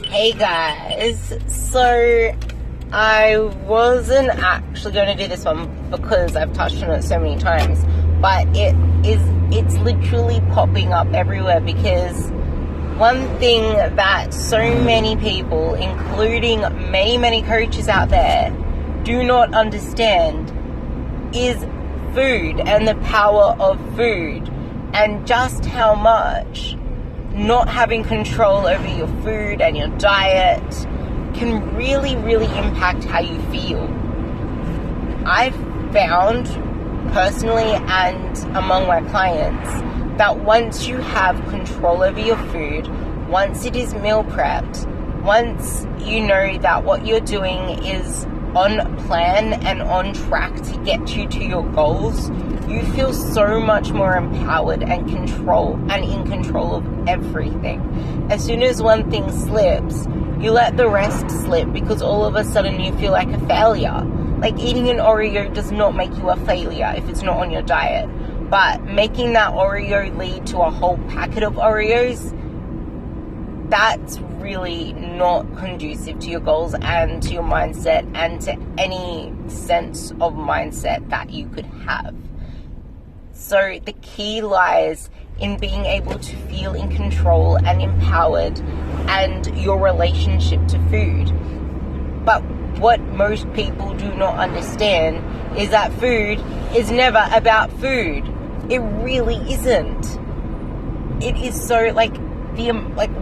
Hey guys, so I wasn't actually going to do this one because I've touched on it so many times, but it's literally popping up everywhere because one thing that so many people, including many coaches out there, do not understand is food and the power of food, and just how much not having control over your food and your diet can really impact how you feel. I've found personally and among my clients that once you have control over your food, once it is meal prepped, once you know that what you're doing is on plan and on track to get you to your goals, you feel so much more empowered and in control of everything. As soon as one thing slips, you let the rest slip because all of a sudden you feel like a failure. Like eating an Oreo does not make you a failure if it's not on your diet. But making that Oreo lead to a whole packet of Oreos, that's really not conducive to your goals and to your mindset and to any sense of mindset that you could have. So the key lies in being able to feel in control and empowered and your relationship to food. But what most people do not understand is that food is never about food. It really isn't. It is so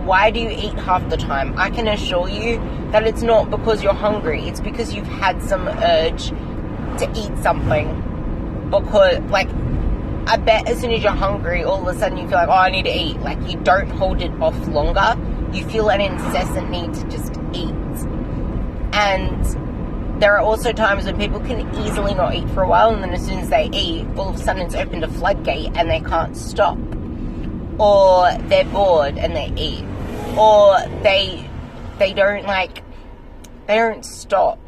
why do you eat half the time? I can assure you that it's not because you're hungry. It's because you've had some urge to eat something. Because, I bet as soon as you're hungry, all of a sudden you feel like, oh, I need to eat. You don't hold it off longer. You feel an incessant need to just eat. And there are also times when people can easily not eat for a while, and then as soon as they eat, all of a sudden it's opened a floodgate and they can't stop. Or they're bored and they eat. Or they don't stop.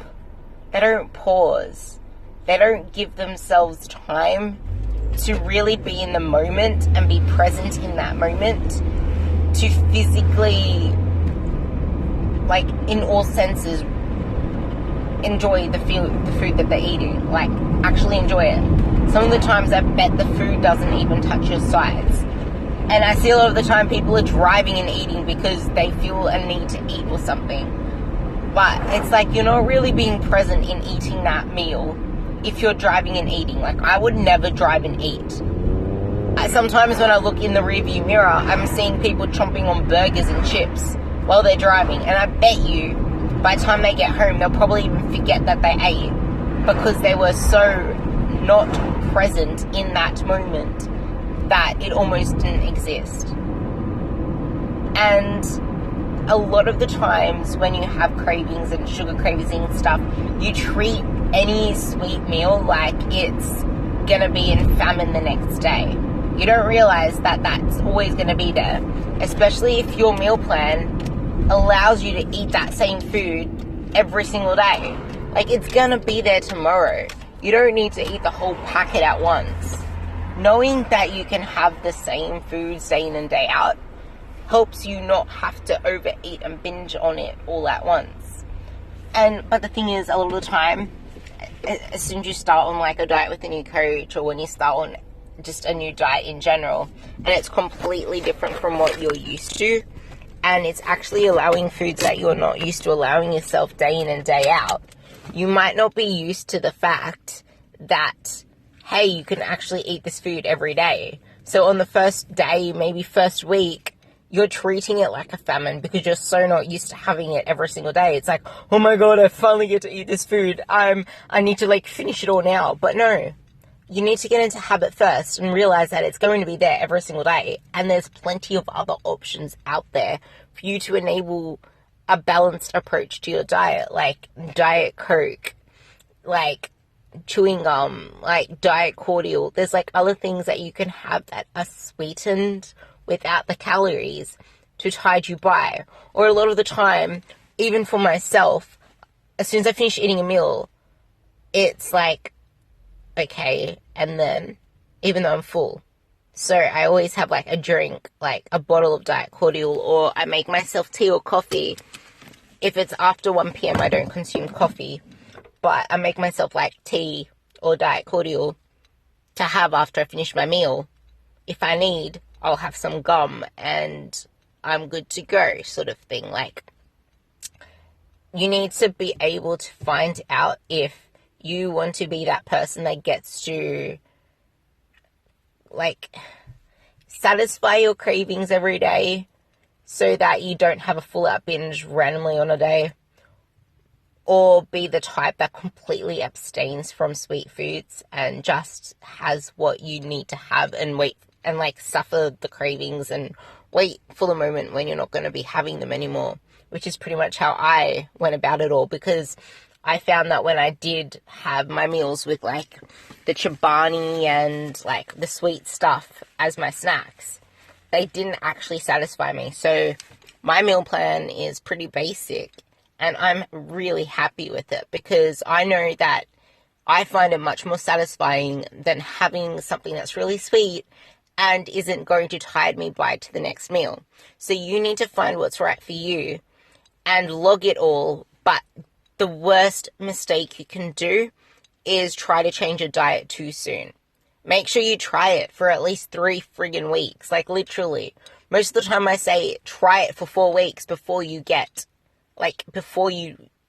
They don't pause. They don't give themselves time to really be in the moment and be present in that moment, to physically, in all senses, enjoy the food that they're eating. Actually enjoy it. Some of the times I bet the food doesn't even touch your sides. And I see a lot of the time people are driving and eating because they feel a need to eat or something. But it's you're not really being present in eating that meal if you're driving and eating. I would never drive and eat. Sometimes when I look in the rearview mirror, I'm seeing people chomping on burgers and chips while they're driving. And I bet you, by the time they get home, they'll probably even forget that they ate because they were so not present in that moment that it almost didn't exist. And a lot of the times when you have cravings and sugar cravings and stuff, you treat any sweet meal like it's gonna be in famine the next day. You don't realize that that's always gonna be there, especially if your meal plan allows you to eat that same food every single day. It's gonna be there tomorrow. You don't need to eat the whole packet at once. Knowing that you can have the same food day in and day out helps you not have to overeat and binge on it all at once. But the thing is, a lot of the time, as soon as you start on a diet with a new coach, or when you start on just a new diet in general, and it's completely different from what you're used to, and it's actually allowing foods that you're not used to allowing yourself day in and day out, you might not be used to the fact that, hey, you can actually eat this food every day. So on the first day, maybe first week, you're treating it like a famine because you're so not used to having it every single day. It's oh my God, I finally get to eat this food. I need to finish it all now. But no, you need to get into habit first and realize that it's going to be there every single day. And there's plenty of other options out there for you to enable a balanced approach to your diet, like Diet Coke, chewing gum, Diet Cordial. There's other things that you can have that are sweetened without the calories to tide you by. Or a lot of the time, even for myself, as soon as I finish eating a meal, it's okay, and then even though I'm full, So I always have like a drink, like a bottle of Diet Cordial, or I make myself tea or coffee. If it's after 1 p.m, I don't consume coffee, but I make myself like tea or Diet Cordial to have after I finish my meal. If I need, I'll have some gum and I'm good to go, sort of thing. Like, you need to be able to find out if you want to be that person that gets to, like, satisfy your cravings every day so that you don't have a full-out binge randomly on a day, or be the type that completely abstains from sweet foods and just has what you need to have and wait and like suffer the cravings and wait for the moment when you're not going to be having them anymore, which is pretty much how I went about it all, because I found that when I did have my meals with like the chobani and like the sweet stuff as my snacks, they didn't actually satisfy me. So my meal plan is pretty basic and I'm really happy with it, because I know that I find it much more satisfying than having something that's really sweet and isn't going to tide me by to the next meal. So you need to find what's right for you and log it all. But the worst mistake you can do is try to change your diet too soon. Make sure you try it for at least 3 friggin' weeks. Like, literally. Most of the time I say try it for 4 weeks before you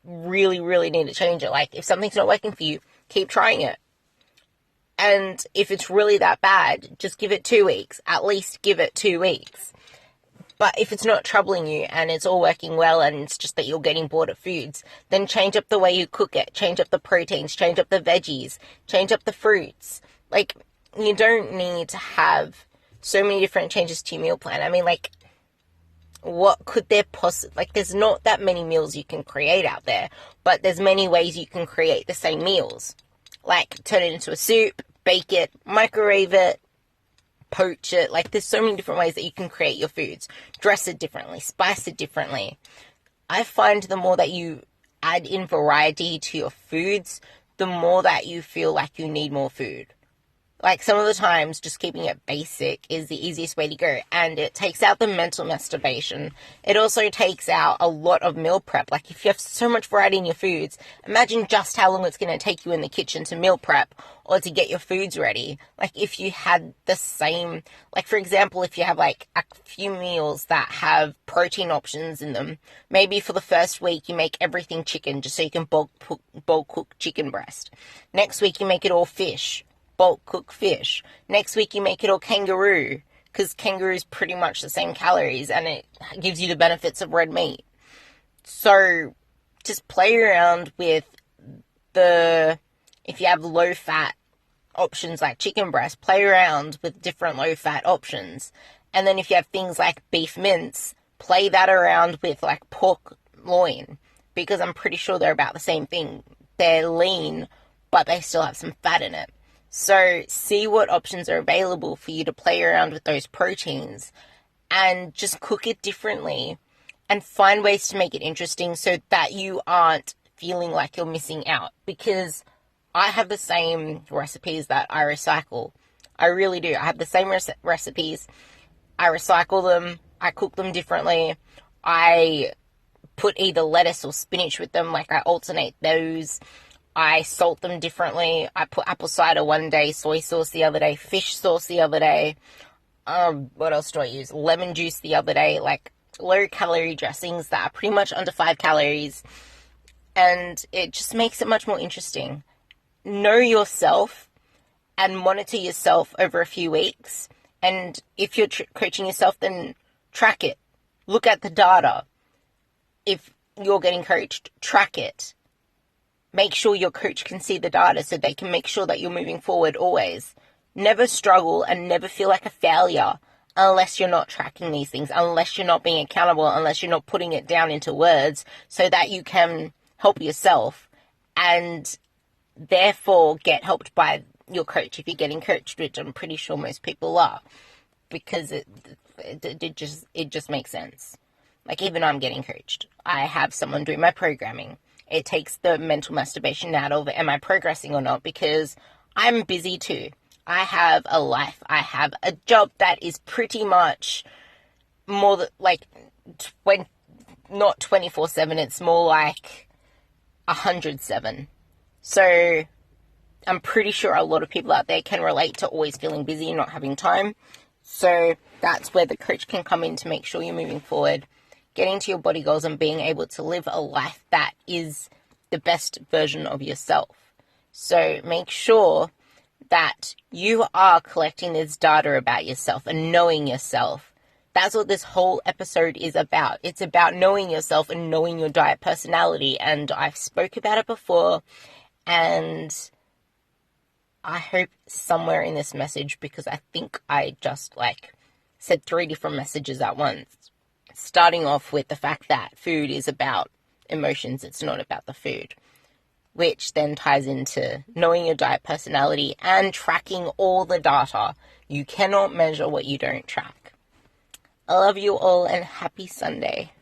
really, really need to change it. Like, if something's not working for you, keep trying it. And if it's really that bad, just give it 2 weeks. At least give it 2 weeks. But if it's not troubling you and it's all working well and it's just that you're getting bored of foods, then change up the way you cook it. Change up the proteins, change up the veggies, change up the fruits. Like, you don't need to have so many different changes to your meal plan. I mean, like, what could there possibly... Like, there's not that many meals you can create out there, but there's many ways you can create the same meals. Like, turn it into a soup, bake it, microwave it, poach it. Like, there's so many different ways that you can create your foods. Dress it differently, spice it differently. I find the more that you add in variety to your foods, the more that you feel like you need more food. Like, some of the times, just keeping it basic is the easiest way to go. And it takes out the mental masturbation. It also takes out a lot of meal prep. Like, if you have so much variety in your foods, imagine just how long it's going to take you in the kitchen to meal prep or to get your foods ready. Like, if you had the same... Like, for example, if you have, like, a few meals that have protein options in them, maybe for the first week you make everything chicken just so you can bulk cook chicken breast. Next week you make it all fish. Bulk cook fish. Next week you make it all kangaroo, because kangaroo is pretty much the same calories and it gives you the benefits of red meat. So just play around with if you have low fat options like chicken breast, play around with different low fat options. And then if you have things like beef mince, play that around with like pork loin, because I'm pretty sure they're about the same thing. They're lean, but they still have some fat in it. So see what options are available for you to play around with those proteins and just cook it differently and find ways to make it interesting so that you aren't feeling like you're missing out. Because I have the same recipes that I recycle. I really do. I have the same recipes. I recycle them. I cook them differently. I put either lettuce or spinach with them. Like, I alternate those. I salt them differently. I put apple cider one day, soy sauce the other day, fish sauce the other day. What else do I use? Lemon juice the other day. Like, low-calorie dressings that are pretty much under 5 calories. And it just makes it much more interesting. Know yourself and monitor yourself over a few weeks. And if you're coaching yourself, then track it. Look at the data. If you're getting coached, track it. Make sure your coach can see the data so they can make sure that you're moving forward always. Never struggle and never feel like a failure unless you're not tracking these things, unless you're not being accountable, unless you're not putting it down into words so that you can help yourself and therefore get helped by your coach if you're getting coached, which I'm pretty sure most people are, because it just makes sense. Like, even I'm getting coached. I have someone doing my programming. It takes the mental masturbation out of, am I progressing or not? Because I'm busy too. I have a life. I have a job that is pretty much more than, like, not 24/7. It's more like 100/7. So I'm pretty sure a lot of people out there can relate to always feeling busy and not having time. So that's where the coach can come in to make sure you're moving forward, getting to your body goals and being able to live a life that is the best version of yourself. So make sure that you are collecting this data about yourself and knowing yourself. That's what this whole episode is about. It's about knowing yourself and knowing your diet personality. And I've spoke about it before, and I hope somewhere in this message, because I think I just said 3 different messages at once, starting off with the fact that food is about emotions. It's not about the food, which then ties into knowing your diet personality and tracking all the data. You cannot measure what you don't track. I love you all and happy Sunday.